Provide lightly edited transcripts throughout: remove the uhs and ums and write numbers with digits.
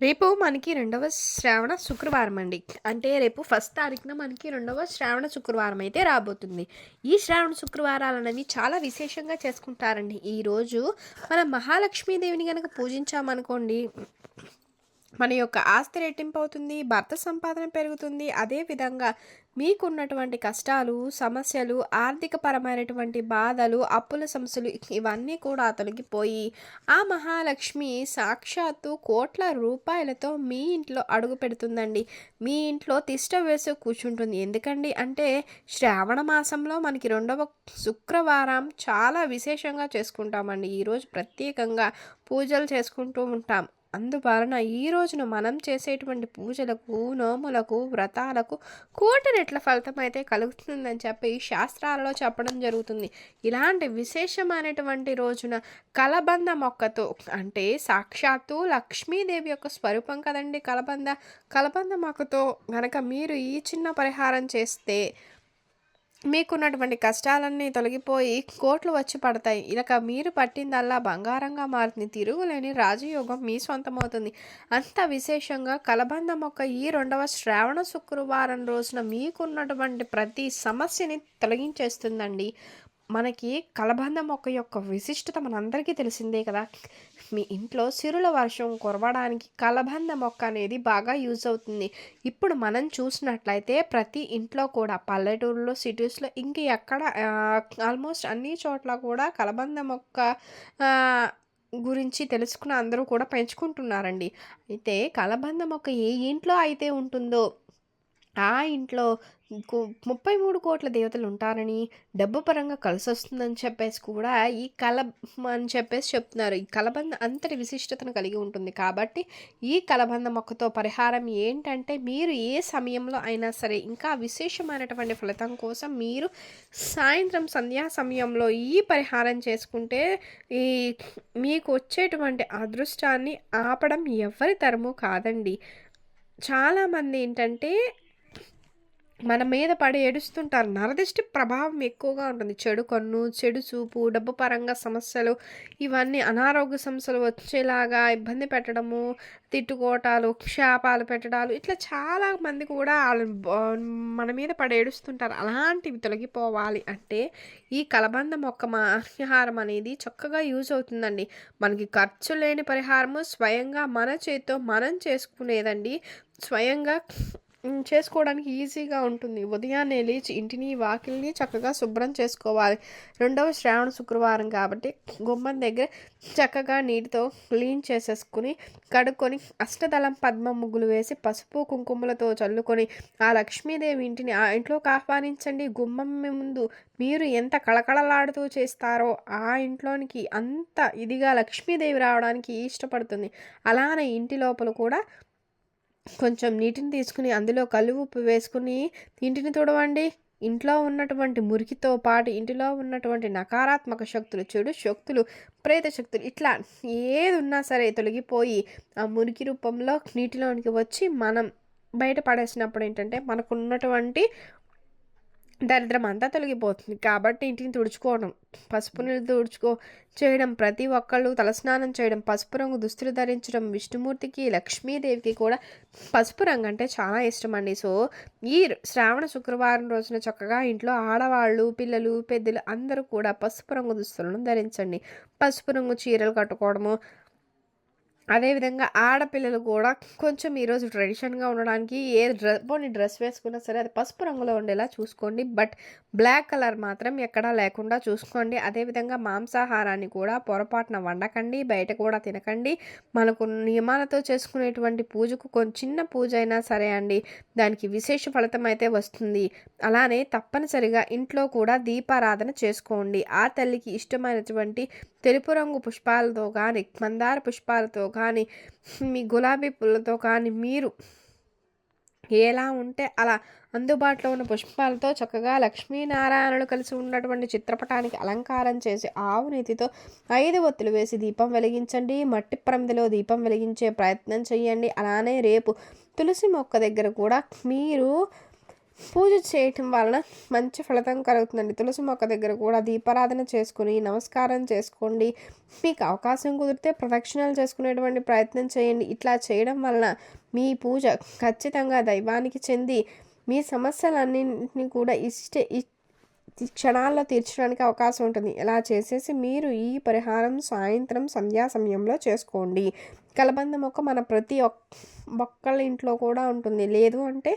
రేపు మనకి రెండవ శ్రావణ శుక్రవారం అండి. అంటే రేపు ఫస్ట్ తారీఖున మనకి రెండవ శ్రావణ శుక్రవారం అయితే రాబోతుంది. ఈ శ్రావణ శుక్రవారాలనేవి చాలా విశేషంగా చేసుకుంటారండి. ఈరోజు మనం మహాలక్ష్మీదేవిని గనక పూజించామనుకోండి, మన యొక్క ఆస్తి రెట్టింపు అవుతుంది, భర్త సంపాదన పెరుగుతుంది. అదేవిధంగా మీకున్నటువంటి కష్టాలు, సమస్యలు, ఆర్థికపరమైనటువంటి బాధలు, అప్పుల సమస్యలు ఇవన్నీ కూడా తొలగిపోయి ఆ మహాలక్ష్మి సాక్షాత్తు కోట్ల రూపాయలతో మీ ఇంట్లో అడుగు పెడుతుందండి. మీ ఇంట్లో తిష్ట వేసి కూర్చుంటుంది. ఎందుకండి అంటే శ్రావణ మాసంలో మనకి రెండవ శుక్రవారం చాలా విశేషంగా చేసుకుంటామండి. ఈరోజు ప్రత్యేకంగా పూజలు చేసుకుంటూ ఉంటాం. అందువలన ఈ రోజున మనం చేసేటువంటి పూజలకు, నోములకు, వ్రతాలకు కోటి రెట్ల ఫలితం అయితే కలుగుతుందని చెప్పి శాస్త్రాలలో చెప్పడం జరుగుతుంది. ఇలాంటి విశేషమైనటువంటి రోజున కలబంద మొక్కతో, అంటే సాక్షాత్తు లక్ష్మీదేవి యొక్క స్వరూపం కదండి కలబంద మొక్కతో గనక మీరు ఈ చిన్న పరిహారం చేస్తే మీకున్నటువంటి కష్టాలన్నీ తొలగిపోయి కోట్లు వచ్చి పడతాయి. ఇక మీరు పట్టిందల్లా బంగారంగా మారుతుంది. తిరుగులేని రాజయోగం మీ సొంతమవుతుంది. అంత విశేషంగా కలబంద మొక్క ఈ రెండవ శ్రావణ శుక్రవారం రోజున మీకున్నటువంటి ప్రతి సమస్యని తొలగించేస్తుందండి. మనకి కలబంద మొక్క యొక్క విశిష్టత మనందరికీ తెలిసిందే కదా. మీ ఇంట్లో సిరుల వర్షం కురవడానికి కలబంద మొక్క అనేది బాగా యూజ్ అవుతుంది. ఇప్పుడు మనం చూసినట్లయితే ప్రతి ఇంట్లో కూడా పల్లెటూరులో, సిటీస్లో ఇంక ఎక్కడ ఆల్మోస్ట్ అన్ని చోట్ల కూడా కలబంద మొక్క గురించి తెలుసుకుని అందరూ కూడా పెంచుకుంటున్నారండి. అయితే కలబంద మొక్క ఏ ఇంట్లో అయితే ఉంటుందో ఆ ఇంట్లో 33 కోట్ల దేవతలు ఉంటారని, డబ్బు పరంగా కలిసొస్తుందని చెప్పేసి కూడా ఈ అని చెప్పేసి చెప్తున్నారు. ఈ కలబంద అంతటి విశిష్టతను కలిగి ఉంటుంది. కాబట్టి ఈ కలబంద మొక్కతో పరిహారం ఏంటంటే, మీరు ఏ సమయంలో అయినా సరే ఇంకా విశేషమైనటువంటి ఫలితం కోసం మీరు సాయంత్రం సంధ్యా సమయంలో ఈ పరిహారం చేసుకుంటే ఈ మీకు వచ్చేటువంటి అదృష్టాన్ని ఆపడం ఎవరి తరము కాదండి. చాలామంది ఏంటంటే మన మీద పడి ఏడుస్తుంటారు. నరదిష్టి ప్రభావం ఎక్కువగా ఉంటుంది. చెడు కన్ను, చెడు చూపు, డబ్బు పరంగా సమస్యలు, ఇవన్నీ అనారోగ్య సమస్యలు వచ్చేలాగా ఇబ్బంది పెట్టడము, తిట్టుకోవటాలు, శాపాలు పెట్టడాలు, ఇట్లా చాలా మంది కూడా మన మీద పడి ఏడుస్తుంటారు. అలాంటివి తొలగిపోవాలి అంటే ఈ కలబంద మొక్క పరిహారం అనేది చక్కగా యూజ్ అవుతుందండి. మనకి ఖర్చు లేని పరిహారము, స్వయంగా మన చేతితో మనం చేసుకునేదండి. స్వయంగా చేసుకోవడానికి ఈజీగా ఉంటుంది. ఉదయాన్నే లేచి ఇంటిని, వాకిలిని చక్కగా శుభ్రం చేసుకోవాలి. రెండవ శ్రావణ శుక్రవారం కాబట్టి గుమ్మం దగ్గర చక్కగా నీటితో క్లీన్ చేసేసుకుని కడుక్కొని అష్టదళం పద్మ ముగ్గులు వేసి పసుపు కుంకుమలతో చల్లుకొని ఆ లక్ష్మీదేవి ఇంటిని ఆ ఇంట్లోకి ఆహ్వానించండి. గుమ్మం ముందు మీరు ఎంత కళకళలాడుతూ చేస్తారో ఆ ఇంట్లోనికి అంత ఇదిగా లక్ష్మీదేవి రావడానికి ఇష్టపడుతుంది. అలానే ఇంటి లోపల కూడా కొంచెం నీటిని తీసుకుని అందులో కల్లు ఉప్పు వేసుకుని ఇంటిని తుడవండి. ఇంట్లో ఉన్నటువంటి మురికితో పాటు ఇంటిలో ఉన్నటువంటి నకారాత్మక శక్తులు, చెడు శక్తులు, ప్రేత శక్తులు ఇట్లా ఏది ఉన్నా సరే తొలగిపోయి ఆ మురికి రూపంలో నీటిలోనికి వచ్చి మనం బయట పడేసినప్పుడు ఏంటంటే మనకున్నటువంటి దరిద్రం అంతా తొలగిపోతుంది. కాబట్టి ఇంటిని తుడుచుకోవడం, పసుపు నీళ్ళు చేయడం, ప్రతి ఒక్కళ్ళు తలస్నానం చేయడం, పసుపు రంగు దుస్తులు ధరించడం, విష్ణుమూర్తికి, లక్ష్మీదేవికి కూడా పసుపు రంగు అంటే చాలా ఇష్టం అండి. సో ఈ శ్రావణ శుక్రవారం రోజున చక్కగా ఇంట్లో ఆడవాళ్ళు, పిల్లలు, పెద్దలు అందరూ కూడా పసుపు రంగు దుస్తులను ధరించండి. పసుపు రంగు చీరలు కట్టుకోవడము, అదేవిధంగా ఆడపిల్లలు కూడా కొంచెం ఈరోజు ట్రెడిషన్గా ఉండడానికి పోనీ డ్రెస్ వేసుకున్నా సరే అది పసుపు రంగులో ఉండేలా చూసుకోండి. బట్ బ్లాక్ కలర్ మాత్రం ఎక్కడా లేకుండా చూసుకోండి. అదేవిధంగా మాంసాహారాన్ని కూడా పొరపాటున వండకండి, బయట కూడా తినకండి. మనకు నియమాలతో చేసుకునేటువంటి పూజకు కొంచెం చిన్న పూజ అయినా సరే అండి దానికి విశేష ఫలితం అయితే వస్తుంది. అలానే తప్పనిసరిగా ఇంట్లో కూడా దీపారాధన చేసుకోండి. ఆ తల్లికి ఇష్టమైనటువంటి తెలుపు రంగు పుష్పాలతో కానీ, మందార పుష్పాలతో కానీ, మీ గులాబీ పూలతో కానీ మీరు ఎలా ఉంటే అలా అందుబాటులో ఉన్న పుష్పాలతో చక్కగా లక్ష్మీనారాయణులు కలిసి ఉన్నటువంటి చిత్రపటానికి అలంకారం చేసి ఆవు నెయ్యితో 5 ఒత్తులు వేసి దీపం వెలిగించండి. మట్టి ప్రమిదలో దీపం వెలిగించే ప్రయత్నం చేయండి. అలానే రేపు తులసి మొక్క దగ్గర కూడా మీరు పూజ చేయటం వలన మంచి ఫలితం కలుగుతుందండి. తులసి మొక్క దగ్గర కూడా దీపారాధన చేసుకుని నమస్కారం చేసుకోండి. మీకు అవకాశం కుదిరితే ప్రదక్షిణాలు చేసుకునేటువంటి ప్రయత్నం చేయండి. ఇట్లా చేయడం వలన మీ పూజ ఖచ్చితంగా దైవానికి చెంది మీ సమస్యలన్నింటినీ కూడా క్షణాల్లో తీర్చడానికి అవకాశం ఉంటుంది. ఇలా చేసేసి మీరు ఈ పరిహారం సాయంత్రం సంధ్యా సమయంలో చేసుకోండి. కలబంద మొక్క మన ప్రతి ఒక్కళ్ళ ఇంట్లో కూడా ఉంటుంది. లేదు అంటే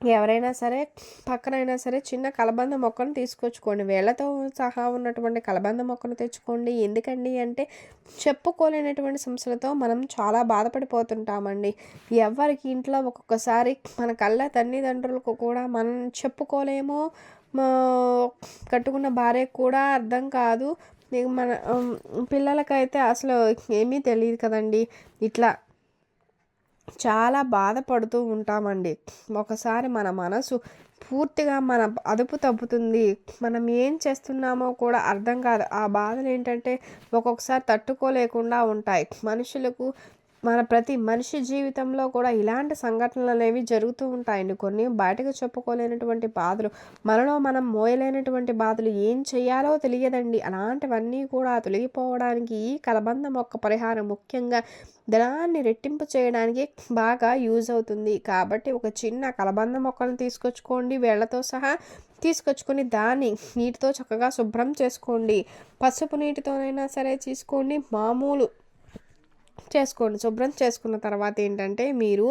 ఎవరైనా సరే పక్కనైనా సరే చిన్న కలబంద మొక్కను తీసుకొచ్చుకోండి. వేళ్ళతో సహా ఉన్నటువంటి కలబంద మొక్కను తెచ్చుకోండి. ఎందుకండి అంటే చెప్పుకోలేనటువంటి సమస్యలతో మనం చాలా బాధపడిపోతుంటామండి. ఎవరికి ఇంట్లో ఒక్కొక్కసారి మన కళ్ళ తల్లిదండ్రులకు కూడా మనం చెప్పుకోలేము, కట్టుకున్న భార్యకు కూడా అర్థం కాదు. మన పిల్లలకైతే అసలు ఏమీ తెలియదు కదండి. ఇట్లా చాలా బాధపడుతూ ఉంటామండి. ఒకసారి మన మనసు పూర్తిగా మన అదుపు తప్పుతుంది. మనం ఏం చేస్తున్నామో కూడా అర్థం కాదు. ఆ బాధలు ఏంటంటే ఒక్కొక్కసారి తట్టుకోలేకుండా ఉంటాయి. ప్రతి మనిషి జీవితంలో కూడా ఇలాంటి సంఘటనలు అనేవి జరుగుతూ ఉంటాయండి. కొన్ని బయటకు చెప్పుకోలేనటువంటి బాధలు, మనలో మనం మోయలేనటువంటి బాధలు, ఏం చేయాలో తెలియదండి. అలాంటివన్నీ కూడా తొలగిపోవడానికి ఈ కలబంద మొక్క పరిహారం ముఖ్యంగా ధనాన్ని రెట్టింపు చేయడానికి బాగా యూజ్ అవుతుంది. కాబట్టి ఒక చిన్న కలబంద మొక్కను తీసుకొచ్చుకోండి, వేళ్లతో సహా తీసుకొచ్చుకొని దాన్ని నీటితో చక్కగా శుభ్రం చేసుకోండి. పసుపు నీటితోనైనా సరే తీసుకోండి, మామూలు చేసుకోండి. శుభ్రం చేసుకున్న తర్వాత ఏంటంటే మీరు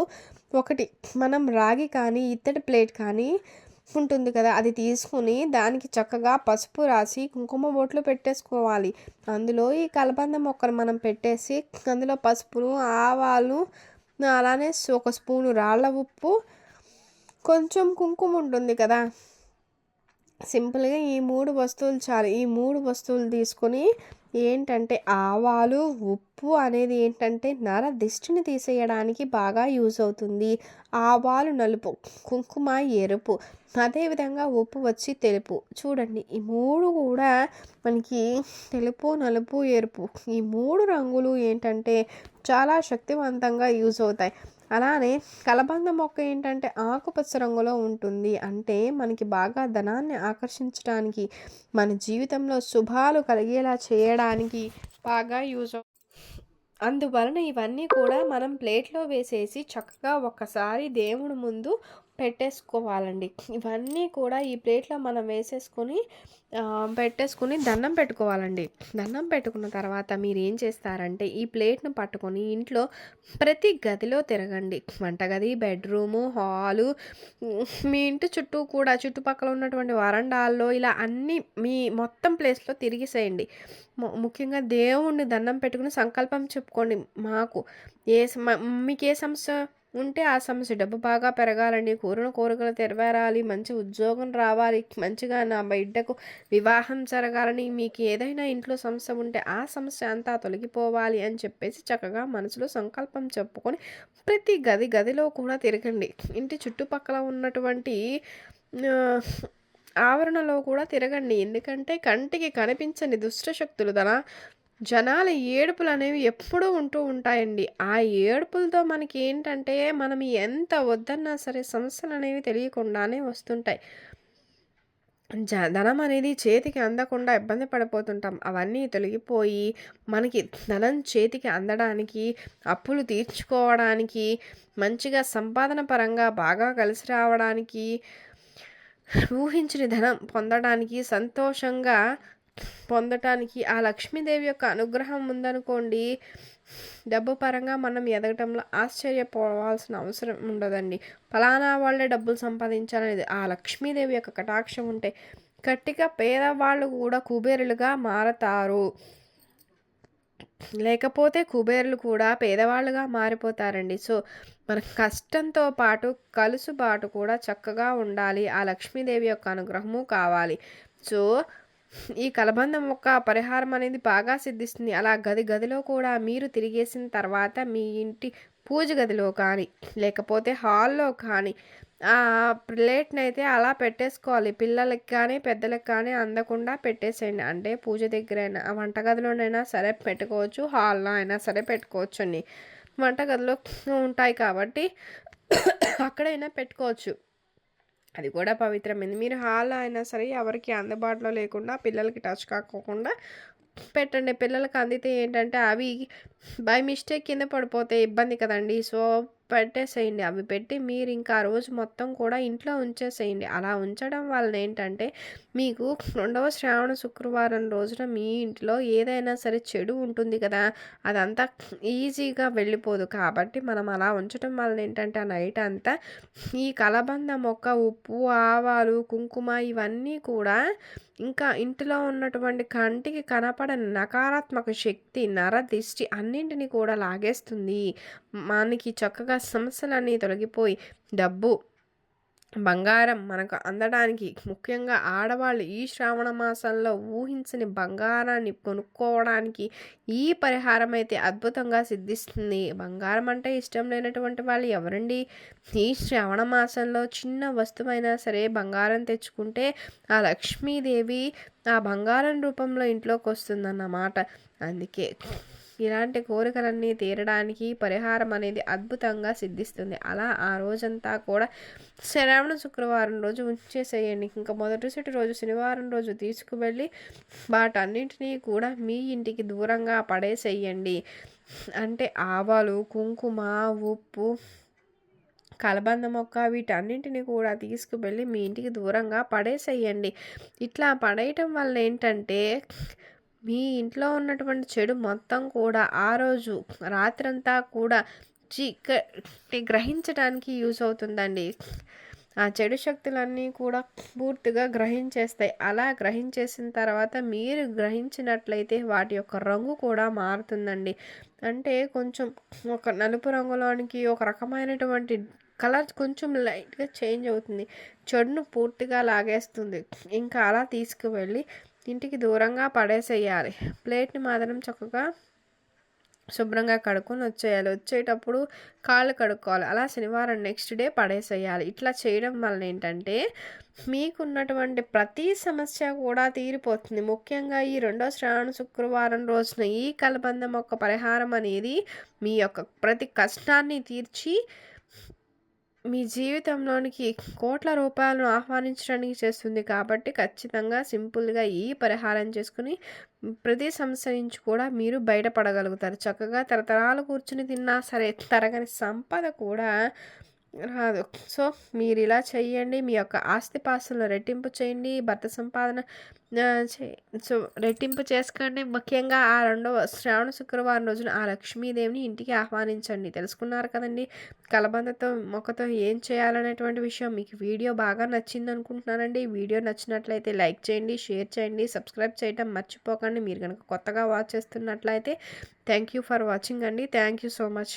మనం రాగి కానీ ఇత్తడి ప్లేట్ కానీ ఉంటుంది కదా, అది తీసుకుని దానికి చక్కగా పసుపు రాసి కుంకుమ బొట్లు పెట్టేసుకోవాలి. అందులో ఈ కలబంద మొక్కను మనం పెట్టేసి అందులో పసుపును, ఆవాలు, అలానే ఒక స్పూను రాళ్ళ ఉప్పు, కొంచెం కుంకుమ ఉంటుంది కదా, సింపుల్గా ఈ 3 వస్తువులు చాలు. ఈ 3 వస్తువులు తీసుకొని ఏంటంటే ఆవాలు, ఉప్పు అనేది ఏంటంటే నర దిష్టిని తీసేయడానికి బాగా యూజ్ అవుతుంది. ఆవాలు నలుపు, కుంకుమ ఎరుపు, అదేవిధంగా ఉప్పు వచ్చి తెలుపు. చూడండి, ఈ 3 కూడా మనకి తెలుపు, నలుపు, ఎరుపు, ఈ 3 రంగులు ఏంటంటే చాలా శక్తివంతంగా యూజ్ అవుతాయి. అలానే కలబంద మొక్క ఏంటంటే ఆకుపచ్చ రంగులో ఉంటుంది. అంటే మనకి బాగా ధనాన్ని ఆకర్షించడానికి, మన జీవితంలో శుభాలు కలిగేలా చేయడానికి బాగా యూజ్ అందువలన ఇవన్నీ కూడా మనం ప్లేట్లో వేసేసి చక్కగా ఒక్కసారి దేవుడి ముందు పెట్టేసుకోవాలండి. ఇవన్నీ కూడా ఈ ప్లేట్లో మనం పెట్టేసుకొని దండం పెట్టుకోవాలండి. దండం పెట్టుకున్న తర్వాత మీరు ఏం చేస్తారంటే ఈ ప్లేట్ను పట్టుకొని ఇంట్లో ప్రతి గదిలో తిరగండి. వంటగది, బెడ్రూము, హాలు, మీ ఇంటి చుట్టుపక్కల ఉన్నటువంటి వరండాల్లో ఇలా అన్నీ మీ మొత్తం ప్లేస్లో తిరిగేసేయండి. ముఖ్యంగా దేవుణ్ణి దండం పెట్టుకుని సంకల్పం చెప్పుకోండి. మీకు ఏ సమస్య ఉంటే ఆ సమస్య, డబ్బు బాగా పెరగాలని, కోరికలు నెరవేరాలి, మంచి ఉద్యోగం రావాలి, మంచిగా నా బిడ్డకు వివాహం జరగాలని, మీకు ఏదైనా ఇంట్లో సమస్య ఉంటే ఆ సమస్య అంతా తొలగిపోవాలి అని చెప్పేసి చక్కగా మనసులో సంకల్పం చెప్పుకొని ప్రతి గదిలో కూడా తిరగండి. ఇంటి చుట్టుపక్కల ఉన్నటువంటి ఆవరణలో కూడా తిరగండి. ఎందుకంటే కంటికి కనిపించని దుష్టశక్తులు జనాల ఏడుపులు అనేవి ఎప్పుడూ ఉంటూ ఉంటాయండి. ఆ ఏడుపులతో మనకి ఏంటంటే మనం ఎంత వద్దన్నా సరే సమస్యలు అనేవి తెలియకుండానే వస్తుంటాయి. ధనం అనేది చేతికి అందకుండా ఇబ్బంది పడిపోతుంటాం. అవన్నీ తొలగిపోయి మనకి ధనం చేతికి అందడానికి, అప్పులు తీర్చుకోవడానికి, మంచిగా సంపాదన పరంగా బాగా కలిసి రావడానికి, ఊహించిన ధనం పొందడానికి, సంతోషంగా పొందటానికి ఆ లక్ష్మీదేవి యొక్క అనుగ్రహం ఉందనుకోండి, డబ్బు పరంగా మనం ఎదగటంలో ఆశ్చర్యపోవాల్సిన అవసరం ఉండదండి. ఫలానా వాళ్ళే డబ్బులు సంపాదించాలనేది ఆ లక్ష్మీదేవి యొక్క కటాక్షం ఉంటే గట్టిగా పేదవాళ్ళు కూడా కుబేరులుగా మారతారు. లేకపోతే కుబేరులు కూడా పేదవాళ్ళుగా మారిపోతారండి. సో మన కష్టంతో పాటు కలుసుబాటు కూడా చక్కగా ఉండాలి. ఆ లక్ష్మీదేవి యొక్క అనుగ్రహము కావాలి. సో ఈ కలబంద మొక్క పరిహారం అనేది బాగా సిద్ధిస్తుంది. అలా గదిలో కూడా మీరు తిరిగేసిన తర్వాత మీ ఇంటి పూజ గదిలో కానీ లేకపోతే హాల్లో కానీ ఆ ప్లేట్ని అయితే అలా పెట్టేసుకోవాలి. పిల్లలకి కానీ పెద్దలకు కానీ అందకుండా పెట్టేసేయండి. అంటే పూజ దగ్గరైనా వంటగదిలోనైనా సరే పెట్టుకోవచ్చు, హాల్లో అయినా సరే పెట్టుకోవచ్చు అండి. వంటగదిలో ఉంటాయి కాబట్టి అక్కడైనా పెట్టుకోవచ్చు. అది కూడా పవిత్రమైంది. మీరు హాల్‌లో అయినా సరే ఎవరికీ అందుబాటులో లేకుండా పిల్లలకి టచ్ కాకోకుండా పెట్టండి. పిల్లలకి అందితే ఏంటంటే అవి బై మిస్టేక్ కింద పడిపోతే ఇబ్బంది కదండీ! సో, పెట్టేసేయండి. అవి పెట్టి మీరు ఇంకా ఆ రోజు మొత్తం కూడా ఇంట్లో ఉంచేసేయండి. అలా ఉంచడం వలన ఏంటంటే మీకు రెండవ శ్రావణ శుక్రవారం రోజున మీ ఇంట్లో ఏదైనా సరే చెడు ఉంటుంది కదా! అదంతా ఈజీగా వెళ్ళిపోదు. కాబట్టి మనం అలా ఉంచటం వలన ఏంటంటే ఆ నైట్ అంతా ఈ కలబంద మొక్క, ఉప్పు, ఆవాలు, కుంకుమ ఇవన్నీ కూడా ఇంకా ఇంటిలో ఉన్నటువంటి కంటికి కనపడని నకారాత్మక శక్తి, నరదిష్టి అన్నింటిని కూడా లాగేస్తుంది. మనకి చక్కగా సమస్యలన్నీ తొలగిపోయి డబ్బు, బంగారం మనకు అందడానికి ముఖ్యంగా ఆడవాళ్ళు ఈ శ్రావణ మాసంలో ఊహించని బంగారాన్ని కొనుక్కోవడానికి ఈ పరిహారం అయితే అద్భుతంగా సిద్ధిస్తుంది. బంగారం అంటే ఇష్టం లేనటువంటి వాళ్ళు ఎవరండి? ఈ శ్రావణ మాసంలో చిన్న వస్తువైనా సరే బంగారం తెచ్చుకుంటే ఆ లక్ష్మీదేవి ఆ బంగారం రూపంలో ఇంట్లోకి వస్తుందన్నమాట. అందుకే ఇలాంటి కోరికలన్నీ తీరడానికి పరిహారం అనేది అద్భుతంగా సిద్ధిస్తుంది. అలా ఆ రోజంతా కూడా శ్రావణ శుక్రవారం రోజు ఉంచేసేయండి. ఇంకా మొదటి రోజు శనివారం రోజు తీసుకువెళ్ళి వాటన్నింటినీ కూడా మీ ఇంటికి దూరంగా పడేసేయండి. అంటే ఆవాలు, కుంకుమ, ఉప్పు, కలబంద మొక్క వీటన్నింటిని కూడా తీసుకువెళ్ళి మీ ఇంటికి దూరంగా పడేసేయండి. ఇట్లా పడేయటం వల్ల ఏంటంటే మీ ఇంట్లో ఉన్నటువంటి చెడు మొత్తం కూడా ఆ రోజు రాత్రంతా కూడా చీకటి గ్రహించడానికి యూజ్ అవుతుందండి. ఆ చెడు శక్తులన్నీ కూడా పూర్తిగా గ్రహించేస్తాయి. అలా గ్రహించేసిన తర్వాత మీరు గ్రహించినట్లయితే వాటి యొక్క రంగు కూడా మారుతుందండి. అంటే కొంచెం ఒక నలుపు రంగులోనికి ఒక రకమైనటువంటి కలర్ కొంచెం లైట్‌గా చేంజ్ అవుతుంది. చెడును పూర్తిగా లాగేస్తుంది. ఇంకా అలా తీసుకువెళ్ళి ఇంటికి దూరంగా పడేసేయాలి. ప్లేట్‌ని మాత్రం చక్కగా శుభ్రంగా కడుక్కొని వచ్చేయాలి. వచ్చేటప్పుడు కాళ్ళు కడుక్కోవాలి. అలా శనివారం నెక్స్ట్ డే పడేసేయాలి. ఇట్లా చేయడం వలన ఏంటంటే మీకున్నటువంటి ప్రతి సమస్య కూడా తీరిపోతుంది. ముఖ్యంగా ఈ రెండో శ్రావణ శుక్రవారం రోజున ఈ కలబంద మొక్క పరిహారం అనేది మీ యొక్క ప్రతి కష్టాన్ని తీర్చి మీ జీవితంలోనికి కోట్ల రూపాయలను ఆహ్వానించడానికి చేస్తుంది. కాబట్టి ఖచ్చితంగా సింపుల్‌గా ఈ పరిహారం చేసుకొని ప్రతి సమస్య నుంచి కూడా మీరు బయటపడగలుగుతారు. చక్కగా తరతరాలు కూర్చొని తిన్నా సరే తరగని సంపద కూడా రాదు. సో, మీరిలా చేయండి. మీ యొక్క ఆస్తిపాస్తులను రెట్టింపు చేయండి. భర్త సంపాదన ఆహ్, చే సో, రెట్టింపు చేసుకోండి. ముఖ్యంగా ఆ రెండవ శ్రావణ శుక్రవారం రోజున ఆ లక్ష్మీదేవిని ఇంటికి ఆహ్వానించండి. తెలుసుకున్నారు కదండీ! కలబందతో మొక్కతో ఏం చేయాలనేటువంటి విషయం. మీకు వీడియో బాగా నచ్చిందనుకుంటున్నానండి. వీడియో నచ్చినట్లయితే లైక్ చేయండి, షేర్ చేయండి, సబ్స్క్రైబ్ చేయటం మర్చిపోకండి. మీరు గనుక కొత్తగా వాచ్ చేస్తున్నట్లయితే థ్యాంక్ యూ ఫర్ వాచింగ్ అండి. Thank you so much.